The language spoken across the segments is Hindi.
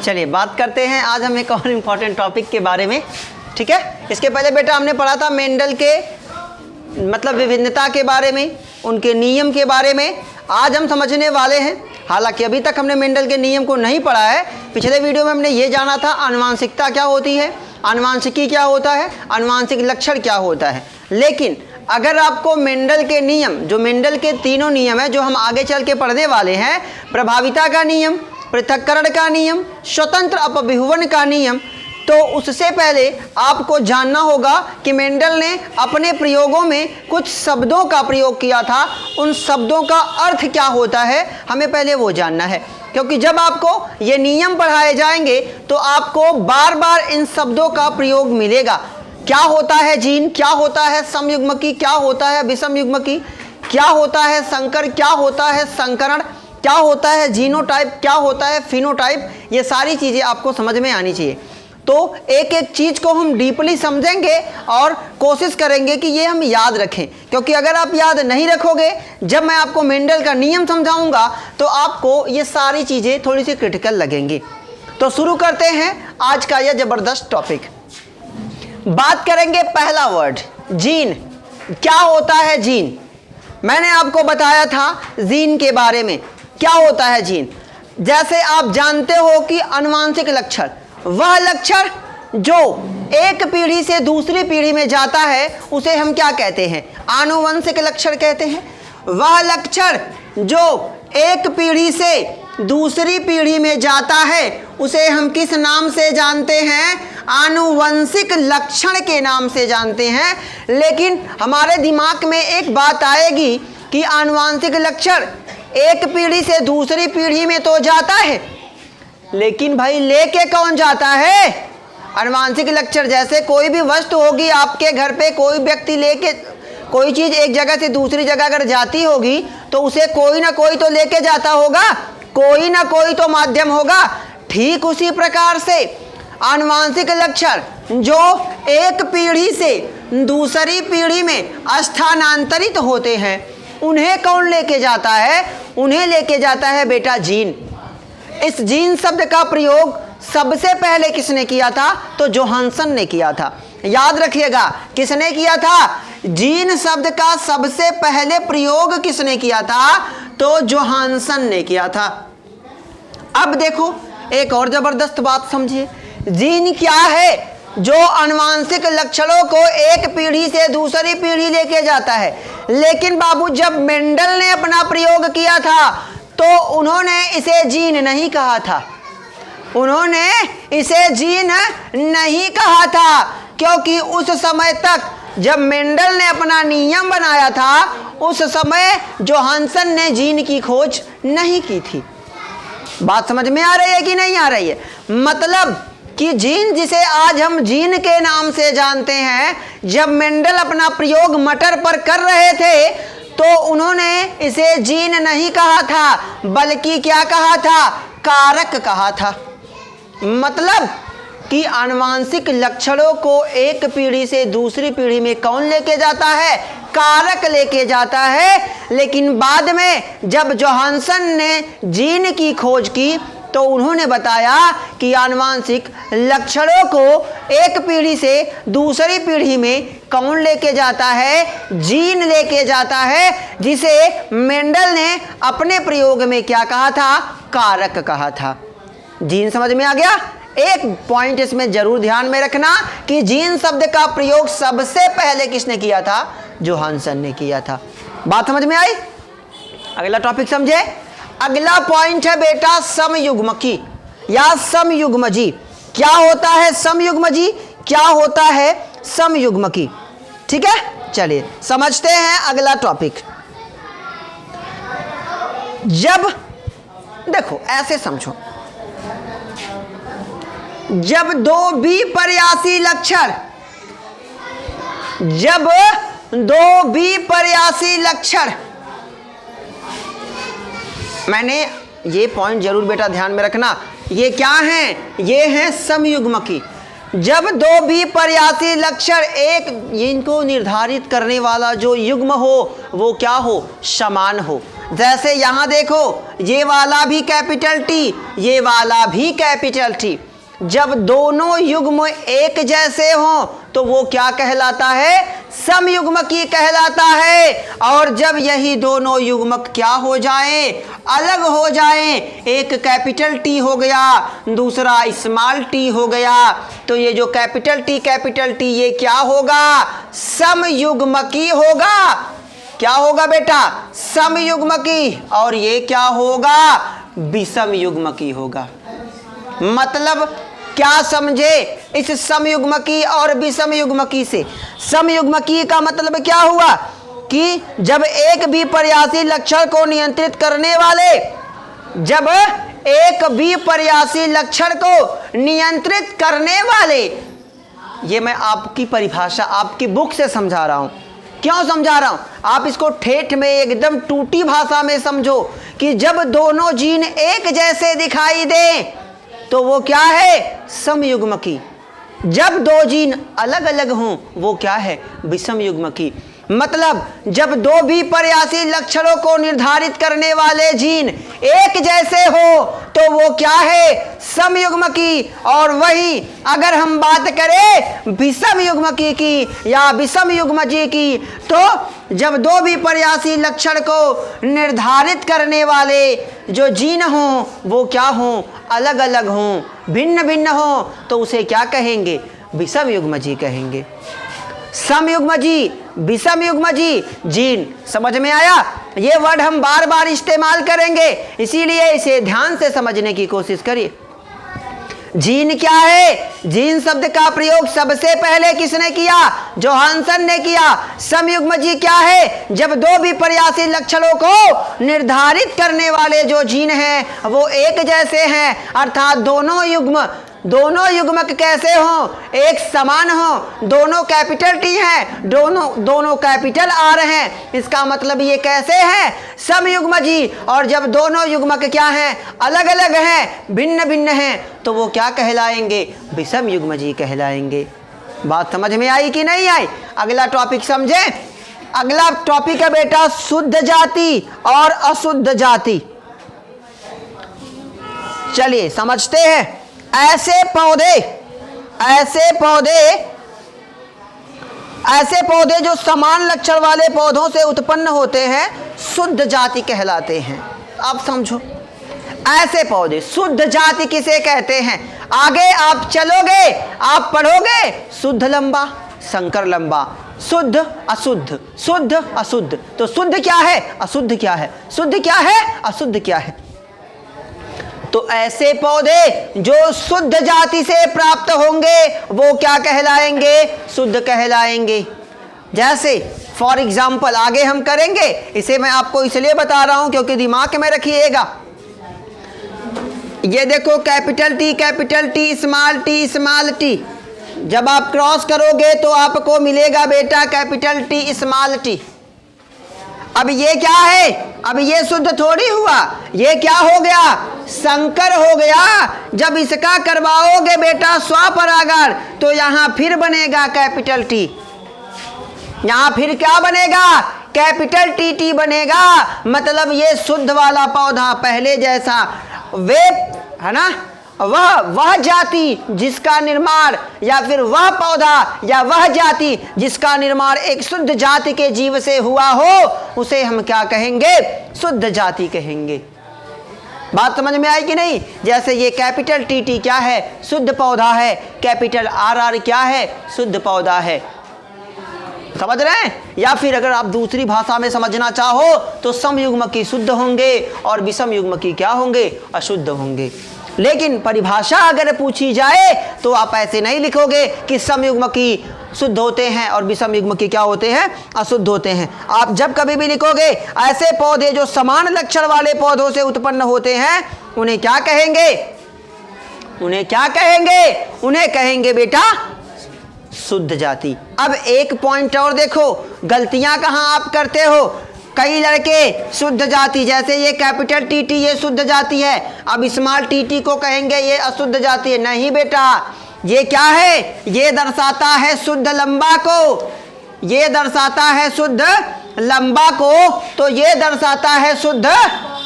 चलिए बात करते हैं आज हम एक और इम्पॉर्टेंट टॉपिक के बारे में। ठीक है, इसके पहले बेटा हमने पढ़ा था मेंडल के मतलब विभिन्नता के बारे में, उनके नियम के बारे में। आज हम समझने वाले हैं, हालांकि अभी तक हमने मेंडल के नियम को नहीं पढ़ा है। पिछले वीडियो में हमने ये जाना था आनुवांशिकता क्या होती है, आनुवांशिकी क्या होता है, आनुवांशिक लक्षण क्या होता है। लेकिन अगर आपको मेंडल के नियम, जो मेंडल के तीनों नियम है जो हम आगे चल के पढ़ने वाले हैं, प्रभाविता का नियम, पृथक्करण का नियम, स्वतंत्र अपविभवन का नियम, तो उससे पहले आपको जानना होगा कि मेंडल ने अपने प्रयोगों में कुछ शब्दों का प्रयोग किया था। उन शब्दों का अर्थ क्या होता है हमें पहले वो जानना है, क्योंकि जब आपको ये नियम पढ़ाए जाएंगे तो आपको बार बार इन शब्दों का प्रयोग मिलेगा। क्या होता है जीन, क्या होता है समयुग्मकी, क्या होता है विषमयुग्मकी, क्या होता है संकर, क्या होता है संकरण, क्या होता है जीनोटाइप, क्या होता है फिनोटाइप, ये सारी चीज़ें आपको समझ में आनी चाहिए। तो एक एक चीज़ को हम डीपली समझेंगे और कोशिश करेंगे कि ये हम याद रखें, क्योंकि अगर आप याद नहीं रखोगे, जब मैं आपको मेंडल का नियम समझाऊंगा तो आपको ये सारी चीज़ें थोड़ी सी क्रिटिकल लगेंगी। तो शुरू करते हैं आज का यह ज़बरदस्त टॉपिक। बात करेंगे पहला वर्ड जीन। क्या होता है जीन? मैंने आपको बताया था जीन के बारे में। क्या होता है जीन? जैसे आप जानते हो कि आनुवांशिक लक्षण वह लक्षण जो एक पीढ़ी से दूसरी पीढ़ी में जाता है उसे हम क्या कहते हैं? आनुवंशिक लक्षण कहते हैं। वह लक्षण जो एक पीढ़ी से दूसरी पीढ़ी में जाता है उसे हम किस नाम से जानते हैं? आनुवंशिक लक्षण के नाम से जानते हैं। लेकिन हमारे दिमाग में एक बात आएगी कि आनुवंशिक लक्षण एक पीढ़ी से दूसरी पीढ़ी में तो जाता है, लेकिन भाई लेके कौन जाता है? आनुवंशिक लक्षण जैसे कोई भी वस्तु होगी आपके घर पे, कोई व्यक्ति लेके कोई चीज़ एक जगह से दूसरी जगह अगर जाती होगी तो उसे कोई ना कोई तो लेके जाता होगा, कोई ना कोई तो माध्यम होगा। ठीक उसी प्रकार से आनुवंशिक लक्षण जो एक पीढ़ी से दूसरी पीढ़ी में स्थानांतरित होते हैं उन्हें कौन लेके जाता है? उन्हें लेके जाता है बेटा जीन। इस जीन शब्द का प्रयोग सबसे पहले किसने किया था? तो जोहानसन ने किया था। याद रखिएगा, किसने किया था? जीन शब्द का सबसे पहले प्रयोग किसने किया था? तो जोहानसन ने किया था। अब देखो एक और जबरदस्त बात समझिए। जीन क्या है? जो आनुवंशिक लक्षणों को एक पीढ़ी से दूसरी पीढ़ी लेके जाता है। लेकिन बाबू जब मेंडल ने अपना प्रयोग किया था तो उन्होंने इसे जीन नहीं कहा था, उन्होंने इसे जीन नहीं कहा था, क्योंकि उस समय तक जब मेंडल ने अपना नियम बनाया था उस समय जोहानसन ने जीन की खोज नहीं की थी। बात समझ में आ रही है कि नहीं आ रही है? मतलब कि जीन जिसे आज हम जीन के नाम से जानते हैं, जब मेंडल अपना प्रयोग मटर पर कर रहे थे तो उन्होंने इसे जीन नहीं कहा था, बल्कि क्या कहा था? कारक कहा था। मतलब कि आनुवंशिक लक्षणों को एक पीढ़ी से दूसरी पीढ़ी में कौन लेके जाता है? कारक लेके जाता है। लेकिन बाद में जब जोहानसन ने जीन की खोज की तो उन्होंने बताया कि आनुवंशिक लक्षणों को एक पीढ़ी से दूसरी पीढ़ी में कौन लेके जाता है? जीन लेके जाता है, जिसे मेंडल ने अपने प्रयोग में क्या कहा था? कारक कहा था। जीन समझ में आ गया? एक पॉइंट इसमें जरूर ध्यान में रखना कि जीन शब्द का प्रयोग सबसे पहले किसने किया था? जोहानसन ने किया था। बात समझ में आई? अगला टॉपिक समझे। अगला पॉइंट है बेटा समयुग्मकी या समयुग्मजी। क्या होता है समयुग्मजी? क्या होता है समयुग्मकी? ठीक है, चलिए समझते हैं अगला टॉपिक। जब देखो ऐसे समझो, जब दो विपर्यासी लक्षण, जब दो विपर्यासी लक्षण, मैंने ये पॉइंट जरूर बेटा ध्यान में रखना, ये क्या हैं? ये हैं समयुग्मकी। जब दो विपर्यासी लक्षण एक इनको निर्धारित करने वाला जो युग्म हो वो क्या हो? समान हो। जैसे यहाँ देखो, ये वाला भी कैपिटल टी, ये वाला भी कैपिटल टी। जब दोनों युग्म एक जैसे हों तो वो क्या कहलाता है? समयुग्मकी कहलाता है। और जब यही दोनों युग्मक क्या हो जाएं? अलग हो जाएं, एक कैपिटल टी हो गया, दूसरा स्मॉल टी हो गया, तो ये जो कैपिटल टी ये क्या होगा? समयुग्मकी होगा। क्या होगा बेटा? समयुग्मकी। और ये क्या होगा? विषमयुग्मकी होगा। मतलब क्या समझे इस समयुग्मकी और विषमयुग्मकी से? समयुग्मकी का मतलब क्या हुआ कि जब एक भी पर्यासी लक्षण को नियंत्रित करने वाले, जब एक भी पर्यासी लक्षण को नियंत्रित करने वाले, ये मैं आपकी परिभाषा आपकी बुक से समझा रहा हूं। क्यों समझा रहा हूं? आप इसको ठेठ में एकदम टूटी भाषा में समझो कि जब दोनों जीन एक जैसे दिखाई दें तो वो क्या है? समयुग्मकी। जब दो जीन अलग अलग हों वो क्या है? विषमयुग्मकी। मतलब जब दो भी पर्यासी लक्षणों को निर्धारित करने वाले जीन एक जैसे हो तो वो क्या है? समयुग्मकी। और वही अगर हम बात करें विषमयुग्मकी की या विषमयुग्मजी की, तो जब दो भी पर्यासी लक्षण को निर्धारित करने वाले जो जीन हों वो क्या हों? अलग अलग हों, भिन्न भिन्न हों, तो उसे क्या कहेंगे? विषमयुग्मजी कहेंगे। समयुग्मजी, विषमयुग्मजी, जीन। समझ में आया? ये वर्ड हम बार बार इस्तेमाल करेंगे, इसीलिए इसे ध्यान से समझने की कोशिश करिए। जीन क्या है? जीन शब्द का प्रयोग सबसे पहले किसने किया? जोहानसन ने किया। समयुग्मजी क्या है? जब दो भी पर्यासी लक्षणों को निर्धारित करने वाले जो जीन हैं वो एक जैसे हैं, अर्थात दोनों युग्मक कैसे हों? एक समान हों, दोनों कैपिटल टी हैं, दोनों कैपिटल आर हैं, इसका मतलब ये कैसे हैं? समयुग्मजी। और जब दोनों युग्मक क्या हैं? अलग अलग हैं, भिन्न भिन्न हैं, तो वो क्या कहलाएंगे? विषमयुग्मजी कहलाएंगे। बात समझ में आई कि नहीं आई? अगला टॉपिक समझे। अगला टॉपिक है बेटा शुद्ध जाति और अशुद्ध जाति। चलिए समझते हैं। ऐसे पौधे जो समान लक्षण वाले पौधों से उत्पन्न होते हैं शुद्ध जाति कहलाते हैं। आप समझो, ऐसे पौधे शुद्ध जाति किसे कहते हैं? आगे आप चलोगे, आप पढ़ोगे शुद्ध लंबा, संकर लंबा, शुद्ध अशुद्ध, शुद्ध अशुद्ध। तो शुद्ध क्या है? अशुद्ध क्या है? शुद्ध क्या है? अशुद्ध क्या है? तो ऐसे पौधे जो शुद्ध जाति से प्राप्त होंगे वो क्या कहलाएंगे? शुद्ध कहलाएंगे। जैसे फॉर एग्जाम्पल आगे हम करेंगे, इसे मैं आपको इसलिए बता रहा हूं क्योंकि दिमाग में रखिएगा। ये देखो कैपिटल टी, स्मॉल टी, जब आप क्रॉस करोगे तो आपको मिलेगा बेटा कैपिटल टी, स्मॉल टी। अब ये क्या है? अब ये शुद्ध थोड़ी हुआ, ये क्या हो गया? संकर हो गया। जब इसका करवाओगे बेटा स्वपरागण तो यहां फिर बनेगा कैपिटल टी, यहां फिर क्या बनेगा? कैपिटल टी बनेगा। मतलब ये शुद्ध वाला पौधा पहले जैसा वे है ना, वह जाति जिसका निर्माण या फिर वह पौधा या वह जाति जिसका निर्माण एक शुद्ध जाति के जीव से हुआ हो उसे हम क्या कहेंगे? शुद्ध जाति कहेंगे। बात समझ में आई कि नहीं? जैसे ये कैपिटल टी क्या है? शुद्ध पौधा है। कैपिटल आर क्या है? शुद्ध पौधा है। समझ रहे हैं? या फिर अगर आप दूसरी भाषा में समझना चाहो तो समयुग्मकी शुद्ध होंगे और विषमयुग्मकी क्या होंगे? अशुद्ध होंगे। लेकिन परिभाषा अगर पूछी जाए तो आप ऐसे नहीं लिखोगे कि समयुग्मकी शुद्ध होते हैं और विषमयुग्मकी क्या होते हैं? अशुद्ध होते हैं। आप जब कभी भी लिखोगे ऐसे पौधे जो समान लक्षण वाले पौधों से उत्पन्न होते हैं उन्हें क्या कहेंगे? उन्हें क्या कहेंगे? उन्हें कहेंगे बेटा शुद्ध जाति। अब एक पॉइंट और देखो, गलतियां कहां आप करते हो। कई लड़के शुद्ध जाति, जैसे ये कैपिटल टी ये शुद्ध जाति है, अब स्मॉल टी को कहेंगे ये अशुद्ध जाति है। नहीं बेटा, ये क्या है? ये दर्शाता है शुद्ध लंबा को, ये दर्शाता है शुद्ध लंबा को, तो ये दर्शाता है शुद्ध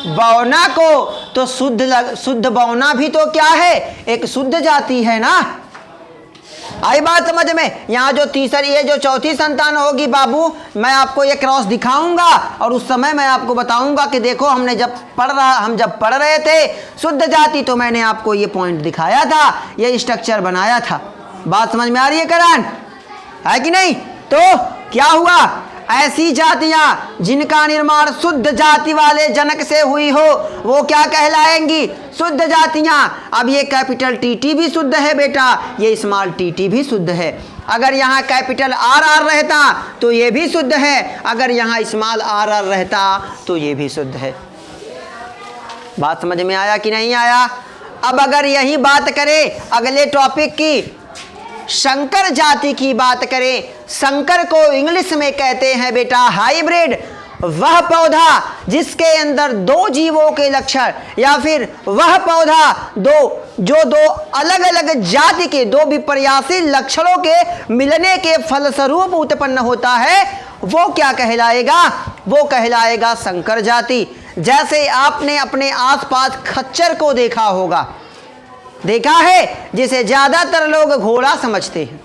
बौना को। तो शुद्ध बौना भी तो क्या है, एक शुद्ध जाति है ना। आई बात समझ में। यहाँ जो तीसरी, ये जो चौथी संतान होगी बाबू, मैं आपको ये क्रॉस दिखाऊंगा और उस समय मैं आपको बताऊंगा कि देखो हम जब पढ़ रहे थे शुद्ध जाति, तो मैंने आपको ये पॉइंट दिखाया था, ये स्ट्रक्चर बनाया था। बात समझ में आ रही है करण, है कि नहीं। तो क्या हुआ, ऐसी जातियां जिनका निर्माण शुद्ध जाति वाले जनक से हुई हो वो क्या कहलाएंगी, शुद्ध जातियां। अब ये कैपिटल टी भी शुद्ध है बेटा, ये स्मॉल टी भी शुद्ध है। अगर यहाँ कैपिटल आर रहता तो ये भी शुद्ध है, अगर यहाँ स्मॉल आर रहता तो ये भी शुद्ध है। बात समझ में आया कि नहीं आया। अब अगर यही बात करें अगले टॉपिक की, संकर जाति की बात करें, संकर को इंग्लिश में कहते हैं बेटा हाइब्रिड। वह पौधा जिसके अंदर दो जीवों के लक्षण, या फिर वह पौधा जो दो अलग अलग जाति के, दो विपर्यासी लक्षणों के मिलने के फलस्वरूप उत्पन्न होता है, वो क्या कहलाएगा, वो कहलाएगा संकर जाति। जैसे आपने अपने आसपास खच्चर को देखा होगा, देखा है, जिसे ज्यादातर लोग घोड़ा समझते हैं,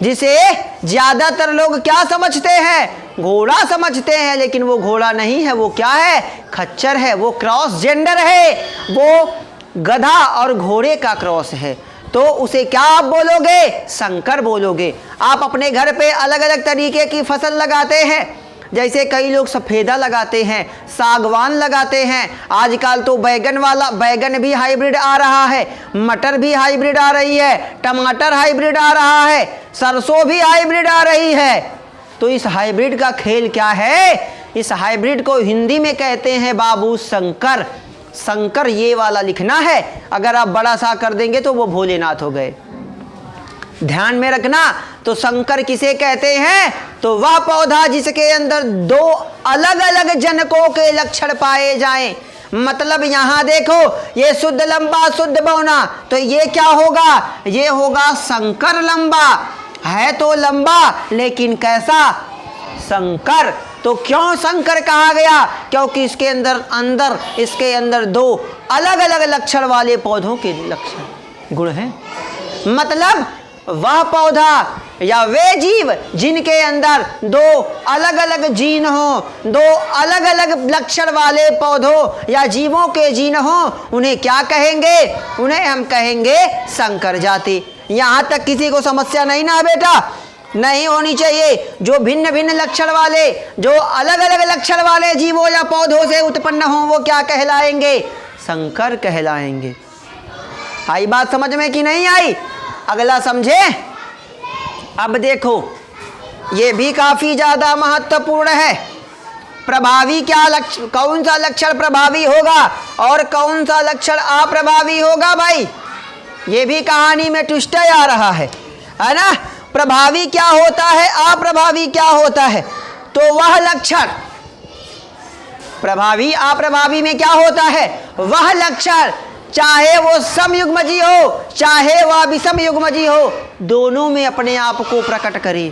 जिसे ज्यादातर लोग क्या समझते हैं, घोड़ा समझते हैं, लेकिन वो घोड़ा नहीं है, वो क्या है, खच्चर है, वो क्रॉस जेंडर है, वो गधा और घोड़े का क्रॉस है। तो उसे क्या आप बोलोगे, संकर बोलोगे। आप अपने घर पे अलग अलग तरीके की फसल लगाते हैं, जैसे कई लोग सफ़ेदा लगाते हैं, सागवान लगाते हैं, आजकल तो बैगन भी हाइब्रिड आ रहा है, मटर भी हाइब्रिड आ रही है, टमाटर हाइब्रिड आ रहा है, सरसों भी हाइब्रिड आ रही है। तो इस हाइब्रिड का खेल क्या है, इस हाइब्रिड को हिंदी में कहते हैं बाबू संकर। संकर ये वाला लिखना है, अगर आप बड़ा सा कर देंगे तो वो भोलेनाथ हो गए, ध्यान में रखना। तो संकर किसे कहते हैं, तो वह पौधा जिसके अंदर दो अलग अलग जनकों के लक्षण पाए जाएं। मतलब यहां देखो, ये शुद्ध लंबा शुद्ध बौना, तो ये क्या होगा, ये होगा संकर लंबा। है तो लंबा लेकिन कैसा, संकर। तो क्यों संकर कहा गया, क्योंकि इसके अंदर दो अलग अलग लक्षण वाले पौधों के लक्षण गुण हैं। मतलब वह पौधा या वे जीव जिनके अंदर दो अलग अलग जीन हो, दो अलग अलग लक्षण वाले पौधों या जीवों के जीन हो, उन्हें क्या कहेंगे, उन्हें हम कहेंगे संकर जाति। यहाँ तक किसी को समस्या नहीं ना बेटा, नहीं होनी चाहिए। जो भिन्न भिन्न लक्षण वाले, जो अलग अलग लक्षण वाले जीवों या पौधों से उत्पन्न हों वो क्या कहलाएंगे, संकर कहलाएंगे। आई बात समझ में कि नहीं आई। अगला समझे। अब देखो ये भी काफी ज्यादा महत्वपूर्ण है। प्रभावी क्या लक्षण, कौन सा लक्षण प्रभावी होगा और कौन सा लक्षण अप्रभावी होगा भाई, ये भी कहानी में ट्विस्ट आ रहा है ना। प्रभावी क्या होता है, अप्रभावी क्या होता है, तो वह लक्षण प्रभावी अप्रभावी में क्या होता है, वह लक्षण चाहे वो समयुग्मजी हो चाहे वह विषम युग्मजी हो, दोनों में अपने आप को प्रकट करे।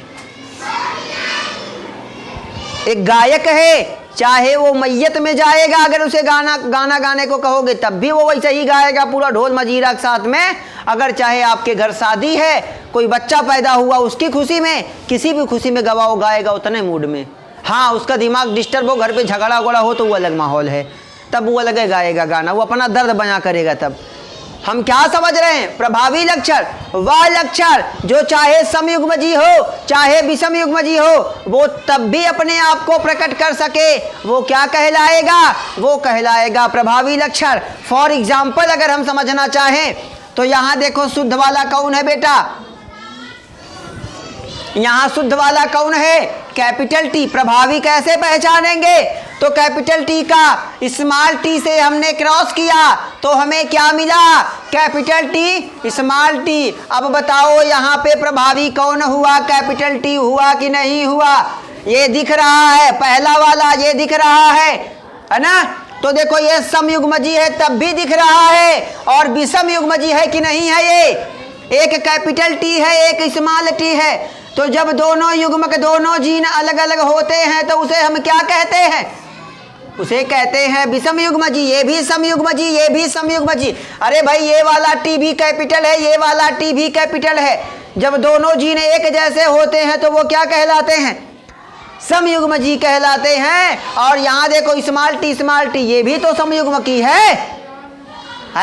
एक गायक है, चाहे वो मैयत में जाएगा, अगर उसे गाना गाने को कहोगे तब भी वो वैसे ही गाएगा, पूरा ढोल मजीरा के साथ में। अगर चाहे आपके घर शादी है, कोई बच्चा पैदा हुआ, उसकी खुशी में, किसी भी खुशी में गवाओ गाएगा उतने मूड में। हाँ, उसका दिमाग डिस्टर्ब हो, घर पे झगड़ा उगड़ा हो तो वो अलग माहौल है, तब वो अलग गाएगा गाना, वो अपना दर्द बयां करेगा। तब हम क्या समझ रहे हैं, प्रभावी लक्षण वह लक्षण जो चाहे समयुग्मजी हो चाहे विषम युग्मजी हो, वो तब भी अपने आप को प्रकट कर सके, वो क्या कहलाएगा, वो कहलाएगा प्रभावी लक्षण। फॉर एग्जाम्पल अगर हम समझना चाहें तो यहाँ देखो शुद्ध वाला कौन है बेटा, यहाँ शुद्ध वाला कौन है, कैपिटल टी। प्रभावी कैसे पहचानेंगे, तो कैपिटल टी का स्मॉल टी से हमने क्रॉस किया तो हमें क्या मिला, कैपिटल टी स्मॉल टी। अब बताओ यहाँ पे प्रभावी कौन हुआ, कैपिटल टी हुआ कि नहीं हुआ, ये दिख रहा है, पहला वाला ये दिख रहा है ना। तो देखो ये समयुग्मजी है तब भी दिख रहा है, और विषम युग्मजी है कि नहीं है, ये एक कैपिटल टी है एक स्मॉल टी है। तो जब दोनों युग्मक दोनों जीन अलग अलग होते हैं तो उसे हम क्या कहते हैं? उसे कहते हैं विषम युग्म जी। ये भी समयुग्म जी, ये भी समयुग्म जी। अरे भाई ये वाला टी भी कैपिटल है, ये वाला टी भी कैपिटल है। जब दोनों जीन एक जैसे होते हैं तो वो क्या कहलाते हैं? समयुग्म जी कहलाते हैं। और यहाँ देखो स्मॉल टी ये भी तो समयुग्म की है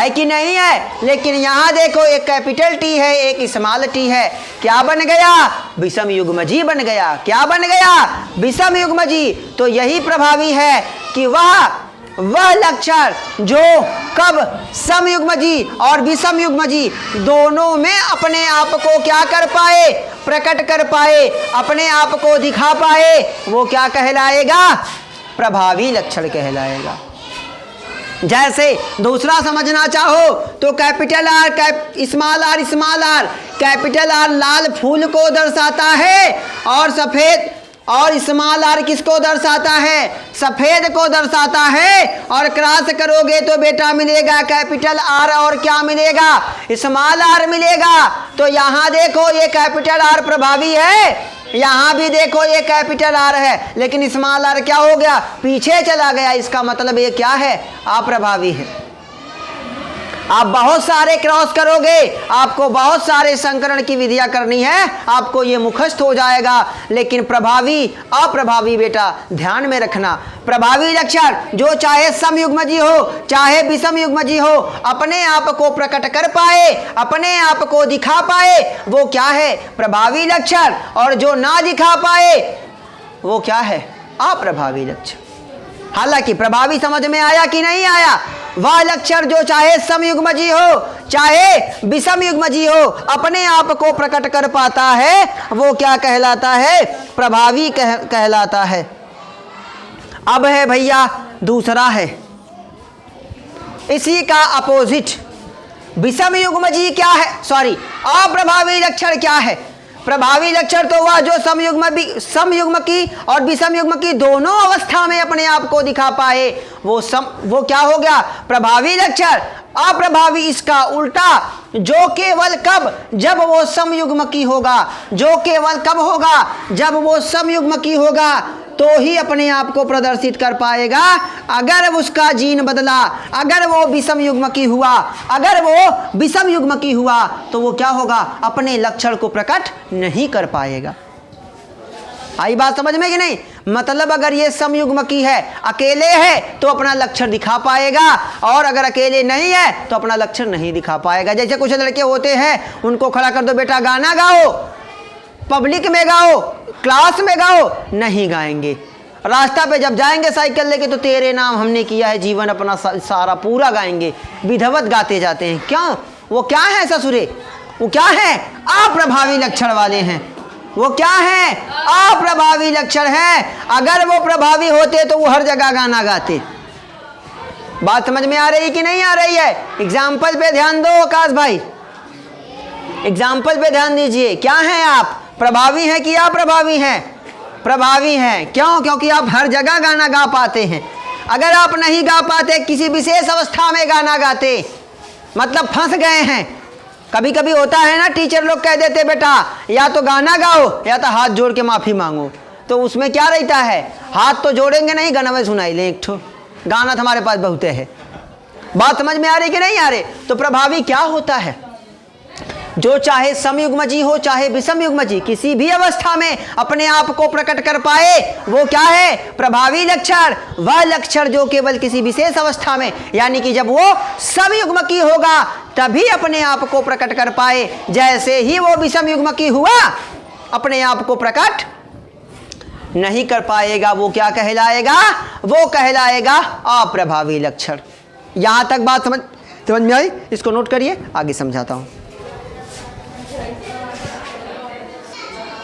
कि नहीं है? लेकिन यहाँ देखो एक कैपिटल टी है, एक स्मॉल टी है। क्या बन गया? विषम युग्म जी बन गया। क्या बन गया? विषम युग्म जी। तो यही प्रभावी है कि वह लक्षण जो कब समयुग्म जी और विषम युग्म जी दोनों में अपने आप को क्या कर पाए? प्रकट कर पाए, अपने आप को दिखा पाए, वो क्या कहलाएगा? प्रभावी लक्षण कहलाएगा। जैसे दूसरा समझना चाहो तो capital R small R capital R लाल फूल को दर्शाता है और सफेद, और स्मॉल आर किसको दर्शाता है? सफेद को दर्शाता है। और क्रॉस करोगे तो बेटा मिलेगा कैपिटल आर और क्या मिलेगा? स्मॉल आर मिलेगा। तो यहाँ देखो ये कैपिटल आर प्रभावी है, यहाँ भी देखो ये कैपिटल आर है, लेकिन स्मॉल आर क्या हो गया? पीछे चला गया। इसका मतलब ये क्या है? अप्रभावी है। आप बहुत सारे क्रॉस करोगे, आपको बहुत सारे संकरण की विधियां करनी है, आपको ये मुखस्त हो जाएगा। लेकिन प्रभावी अप्रभावी बेटा ध्यान में रखना। प्रभावी लक्षण जो चाहे समयुग्म जी हो चाहे विषम युग्म जी हो अपने आप को प्रकट कर पाए, अपने आप को दिखा पाए, वो क्या है? प्रभावी लक्षण। और जो ना दिखा पाए वो क्या है? अप्रभावी लक्षण। हालांकि प्रभावी समझ में आया कि नहीं आया? वह लक्षण जो चाहे समयुग्म जी हो चाहे विषम युग्म जी हो अपने आप को प्रकट कर पाता है, वो क्या कहलाता है? प्रभावी कहलाता है। अब है भैया दूसरा है, इसी का अपोजिट। विषम युग्म जी क्या है? सॉरी, अप्रभावी लक्षण क्या है? प्रभावी लक्षण तो वह जो समयुग्म की और विषम युग्म की दोनों अवस्था में अपने आप को दिखा पाए, वो क्या हो गया? प्रभावी लक्षण। अप्रभावी इसका उल्टा, जो केवल कब? जब वो समयुग्म की होगा। जो केवल कब होगा? जब वो समयुग्म की होगा तो ही अपने आप को प्रदर्शित कर पाएगा। अगर उसका जीन बदला, अगर वो विषम युग्म की हुआ, अगर वो विषम युग्म की हुआ तो वो क्या होगा? अपने लक्षण को प्रकट नहीं कर पाएगा। आई बात समझ में कि नहीं? मतलब अगर ये समयुग्म की है, अकेले है तो अपना लक्षण दिखा पाएगा, और अगर अकेले नहीं है तो अपना लक्षण नहीं दिखा पाएगा। जैसे कुछ लड़के होते हैं, उनको खड़ा कर दो, बेटा गाना गाओ, पब्लिक में गाओ, क्लास में गाओ, नहीं गाएंगे। रास्ता पे जब जाएंगे साइकिल लेके तो तेरे नाम हमने किया है जीवन अपना सारा पूरा गाएंगे, विधवत गाते जाते हैं। क्यों? वो क्या है ससुरे? वो क्या है? अप्रभावी लक्षण वाले हैं। वो क्या है? अप्रभावी लक्षण है। अगर वो प्रभावी होते तो वो हर जगह गाना गाते। बात समझ में आ रही कि नहीं आ रही है? एग्जाम्पल पे ध्यान दो आकाश भाई, एग्जाम्पल पे ध्यान दीजिए। क्या हैं आप? प्रभावी हैं कि अप्रभावी हैं? प्रभावी हैं। क्यों? क्योंकि आप हर जगह गाना गा पाते हैं। अगर आप नहीं गा पाते, किसी विशेष अवस्था में गाना गाते, मतलब फंस गए हैं। कभी कभी होता है ना, टीचर लोग कह देते बेटा या तो गाना गाओ या तो हाथ जोड़ के माफ़ी मांगो। तो उसमें क्या रहता है? हाथ तो जोड़ेंगे नहीं, गाना में सुनाई लें एक ठो, गाना तो हमारे पास बहुत है। बात समझ में आ रही कि नहीं आ रही? तो प्रभावी क्या होता है? जो चाहे समयुग्म जी हो चाहे विषम युग्म जी, किसी भी अवस्था में अपने आप को प्रकट कर पाए, वो क्या है? प्रभावी लक्षण। वह लक्षण जो केवल किसी विशेष अवस्था में, यानी कि जब वो समयुग्म की होगा तभी अपने आप को प्रकट कर पाए। जैसे ही वो विषम युग्म की हुआ अपने आप को प्रकट नहीं कर पाएगा, वो क्या कहलाएगा? वो कहलाएगा अप्रभावी लक्षण। यहां तक बात समझ में आई? इसको नोट करिए, आगे समझाता हूं।